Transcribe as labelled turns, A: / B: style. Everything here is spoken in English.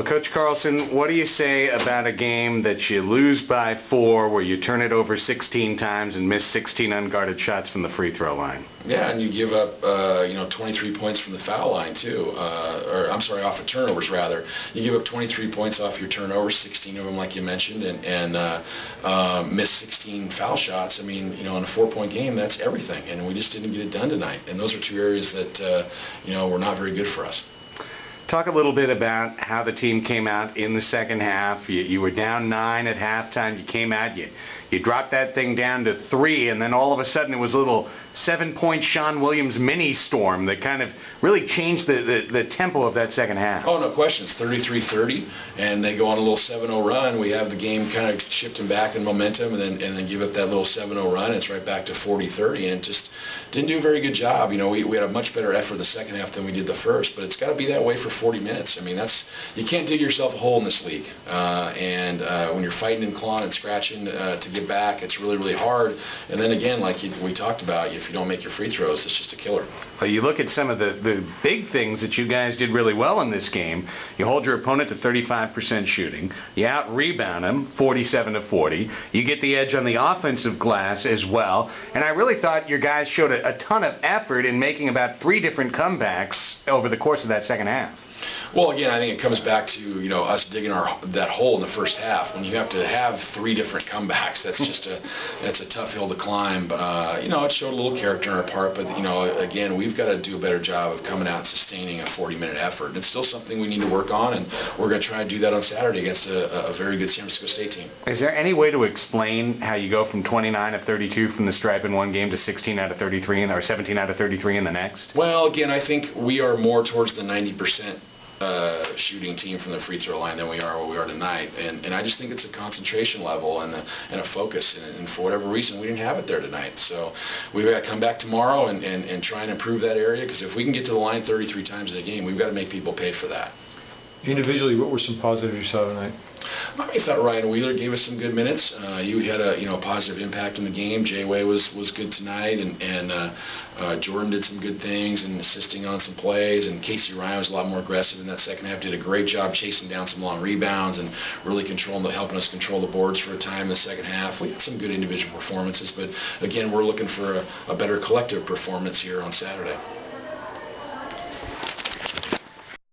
A: Well, Coach Carlson, what do you say about a game that you lose by 4, where you turn it over 16 times and miss 16 unguarded shots from the free throw line?
B: Yeah, and you give up, 23 points from the foul line too, off of turnovers rather. You give up 23 points off your turnovers, 16 of them like you mentioned, and miss 16 foul shots. I mean, in a 4-point game, that's everything, and we just didn't get it done tonight. And those are two areas that, were not very good for us.
A: Talk a little bit about how the team came out in the second half. You were down 9 at halftime. You came out, you dropped that thing down to 3, and then all of a sudden it was a little 7-point Sean Williams mini storm that kind of really changed the tempo of that second half.
B: Oh, no question. It's 33-30, and they go on a little 7-0 run. We have the game kind of shifting back in momentum, and then give up that little 7-0 run. And it's right back to 40-30, and just didn't do a very good job. We had a much better effort in the second half than we did the first, but it's got to be that way for 40 minutes. I mean, you can't dig yourself a hole in this league, and when you're fighting and clawing and scratching to get back, it's really, really hard. And then again, like we talked about, if you don't make your free throws, it's just a killer.
A: Well, you look at some of the big things that you guys did really well in this game. You hold your opponent to 35% shooting. You out-rebound them 47-40. You get the edge on the offensive glass as well. And I really thought your guys showed a ton of effort in making about 3 different comebacks over the course of that second half.
B: Well, again, I think it comes back to us digging that hole in the first half. When you have to have 3 different comebacks, that's just a tough hill to climb. It showed a little character on our part, but again, we've got to do a better job of coming out and sustaining a 40-minute effort. And it's still something we need to work on, and we're going to try to do that on Saturday against a very good San Francisco State team.
A: Is there any way to explain how you go from 29 of 32 from the stripe in one game to 16 out of 33 or 17 out of 33 in the next?
B: Well, again, I think we are more towards the 90% shooting team from the free throw line than we are what we are tonight, and I just think it's a concentration level and a focus, and for whatever reason we didn't have it there tonight. So we've got to come back tomorrow and try and improve that area, because if we can get to the line 33 times in a game, we've got to make people pay for that.
C: Individually, what were some positives you saw tonight?
B: I thought Ryan Wheeler gave us some good minutes. He had a positive impact in the game. Jay-Way was good tonight, and Jordan did some good things and assisting on some plays. And Casey Ryan was a lot more aggressive in that second half. Did a great job chasing down some long rebounds and really helping us control the boards for a time in the second half. We had some good individual performances, but again, we're looking for a better collective performance here on Saturday.